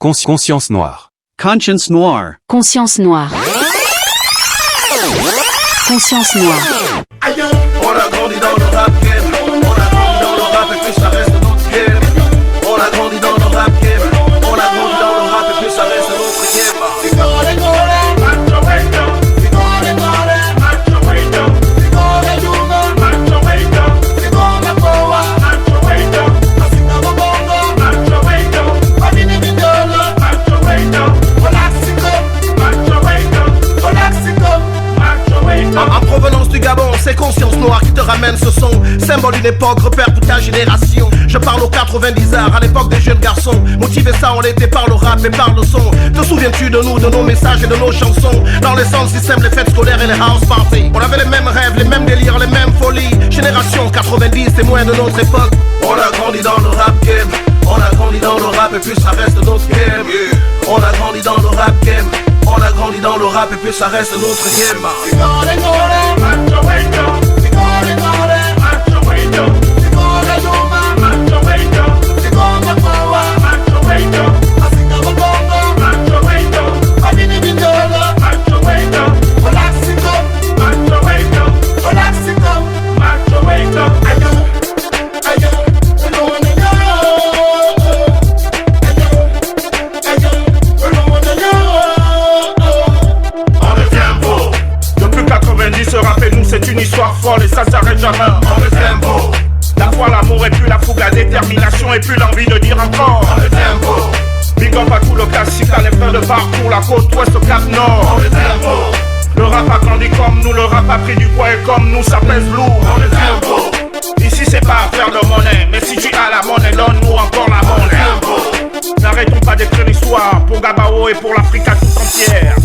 Conscience noire. Conscience noire. Conscience noire. Conscience noire. On a grandi dans le rap game. On a grandi dans le rap et puis ça reste notre game. On a grandi dans le rap game. On a grandi dans le rap et puis ça reste notre game. En provenance du Gabon, c'est Conscience Noire qui te ramène ce son. Symbole d'une époque, repère toute ta génération. Je parle aux 90 arts, à l'époque des jeunes garçons. Motivé ça, on l'était par le rap et par le son. Te souviens-tu de nous, de nos messages et de nos chansons? Dans les centres système, les fêtes scolaires et les house parties. On avait les mêmes rêves, les mêmes délires, les mêmes folies. Génération 90, témoin de notre époque. On a grandi dans le rap game. On a grandi dans le rap et puis ça reste notre game. On a grandi dans le rap game. On a grandi dans le rap et puis ça reste notre game. Ce rap et nous c'est une histoire folle et ça s'arrête jamais. On le tempo. La foi, l'amour et puis la fougue, la détermination et puis l'envie de dire encore. On le tempo. Big up à tout le classique, à les frères de parcours, la côte ouest au Cap Nord. On le tempo. Le rap a grandi comme nous, le rap a pris du poids et comme nous ça pèse lourd. On le tempo. Ici c'est pas à faire de monnaie, mais si tu as la monnaie, donne-nous encore la monnaie. N'arrêtons pas d'écrire l'histoire pour Gabao et pour l'Afrique tout entière.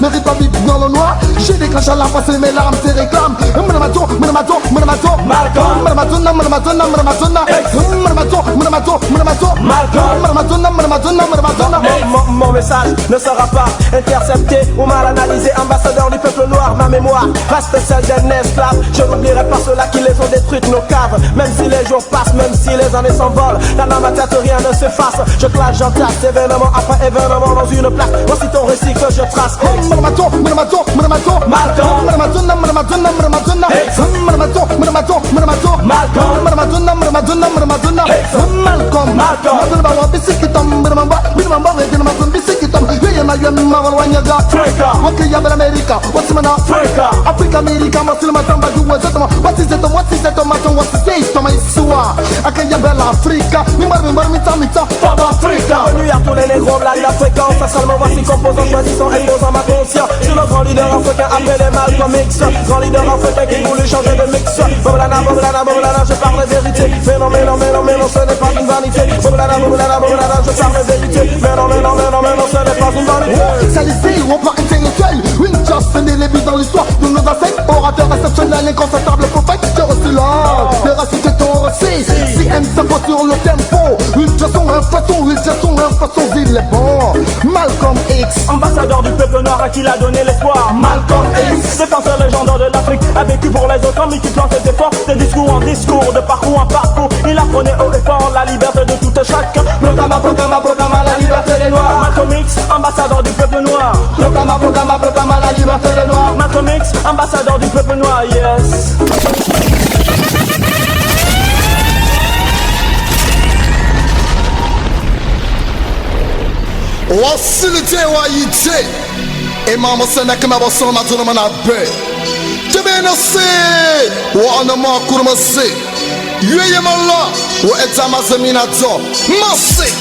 Mérite pas vivre dans le noir. J'ai des crachats à la face et mes larmes se réclament. Malcolm. Mon message ne sera pas intercepté ou mal analysé. Ambassadeur du peuple noir, ma mémoire reste celle d'un esclave. Je n'oublierai pas ceux-là qui les ont détruites, nos caves. Même si les jours passent, même si les années s'envolent, dans ma tête rien ne s'efface. Je clash, j'entasse, événement après événement dans une plaque. Voici ton récit que je trace. Venu à tous les négros, blague la fréquence. Seulement voici composant, choisissant, imposant ma conscience. Je suis le grand leader africain appelé Malcolm X. Grand leader africain qui voulait changer de mix. Boblana, je parle de vérité. Mais non, ce n'est pas une vanité. Boblana, je parle de vérité. Mais non, ce n'est pas une vanité. C'est lycée où on prend intellectuel. Une chance, c'est des débuts dans l'histoire de nos ancêtres. Orateur exceptionnel, incontestable prophète. Je reçu l'ordre de réciter ton récit. Si M s'impose sur le tempo. Une chanson, un façon, il est bon. Malcolm X, ambassadeur du peuple noir à qui il a donné l'espoir. Malcolm X, défenseur légendaire de l'Afrique, a vécu pour les autres, mais qui plante ses efforts, de discours en discours, de parcours en parcours. Il apprenait haut et fort la liberté de tout et chacun. Proclama la liberté des noirs. Malcolm X, ambassadeur du peuple noir. Proclama la liberté des noirs. Malcolm X, ambassadeur du peuple noir, yes. Wasilite wa yite. E mama senda kama boso matuna mana be. Tebe no se. Wa ana ma kurma se. Yeye mala. Wa etama zemina to. Masi.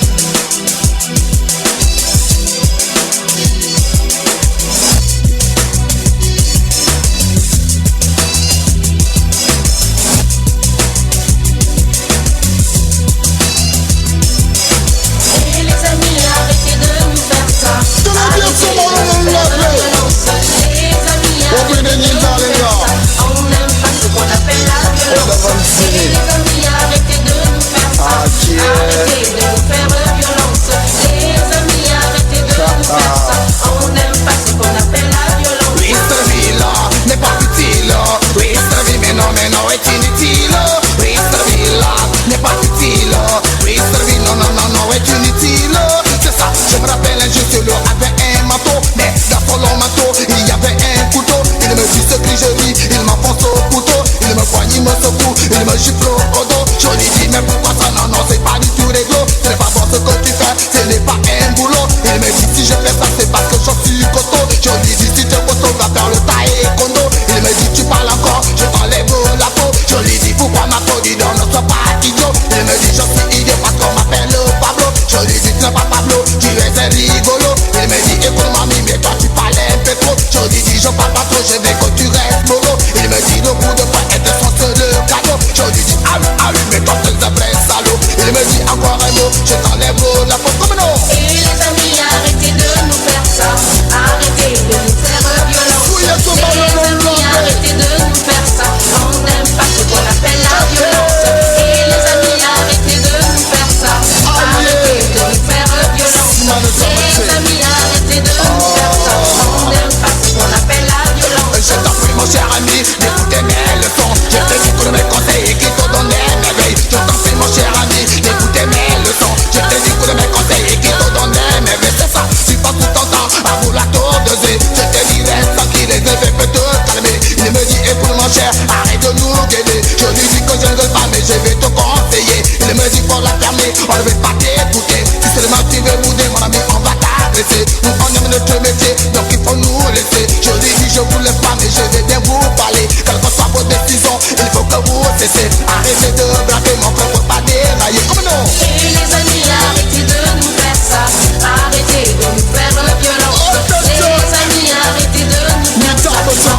Arrêtez de braquer mon frère pour pas dérailler. Comme non. Et les amis, arrêtez de nous faire ça. Arrêtez de nous faire violence. Les amis, arrêtez de nous faire ça.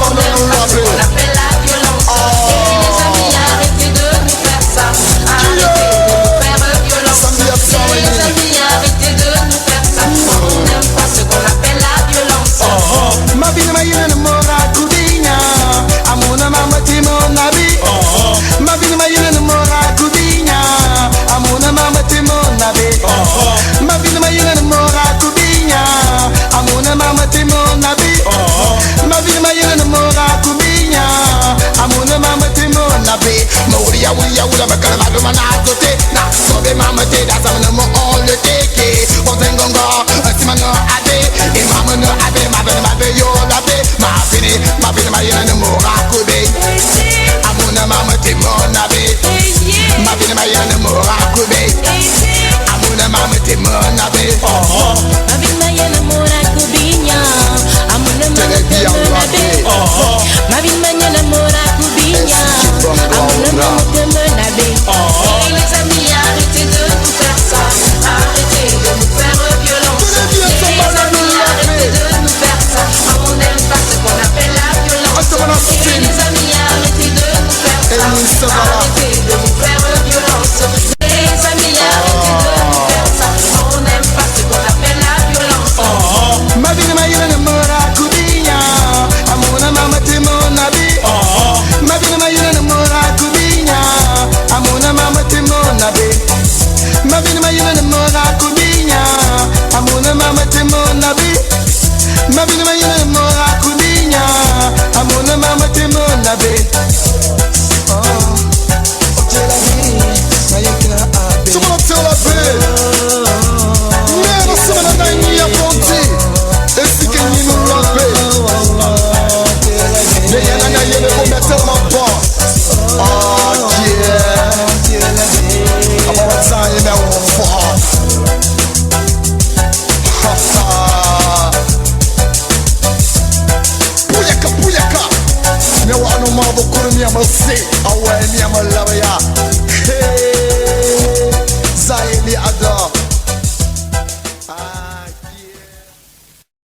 On aime pas ce qu'on appelle la violence. Et les amis, arrêtez de nous faire ça. Arrêtez de nous faire violence. Les amis, arrêtez de nous faire ça. On n'aime pas ce qu'on appelle la violence. Ma vie ma yena mora kudinya. Amuna mama timo nabi. Ma vie ma yena mora kudinya. Amuna mama timo nabi. Ma vie ma yena mora kudinya. Amuna mama timo nabi. Ma vie ma yena mora kudinya. Amuna mama timo nabi. Mawriya wiya wula bakala madu manazote. Na sobe mama te da samana mo on le teke. Ozengongo simano ade. Imama no ade ma be yo la be. Ma bini ma yena mora kube. Amuna mama timo nabi. Ma bini ma yena mora kube. Amuna mama timo nabi. Ma bini ma yena mora kubinya. Amuna mama timo nabi. Ma bini ma yena mora kubinya. Amuna mama timo nabi. Et les amis, arrêtez de nous faire ça. Arrêtez de nous faire violence. Les amis, arrêtez de nous faire ça. On n'aime pas ce qu'on appelle la violence. Et les amis, arrêtez de nous faire ça. Arrêtez de nous faire violence. Les amis, arrêtez de nous faire ça. On n'aime pas ce qu'on appelle la violence. Ma vie ma yena mora kudinya. Amuna mama timo nabi. Ma vie ma yena mora kudinya. Amuna mama timo nabi. Ma vie ma yena mora kudinya. Amuna mama timo nabi. Ma vie ma yena mora kudinya. Amuna mama timo nabi. Someone tell a bit. Never someone that I need a bounty. It's the king you know love it. Yeah, yeah, yeah, yeah, yeah, tell my boss. Oh, yeah. I'm gonna tell you that one for mother couldn't me, I'm a sick. Oh, well, me, I'm a lover, yeah.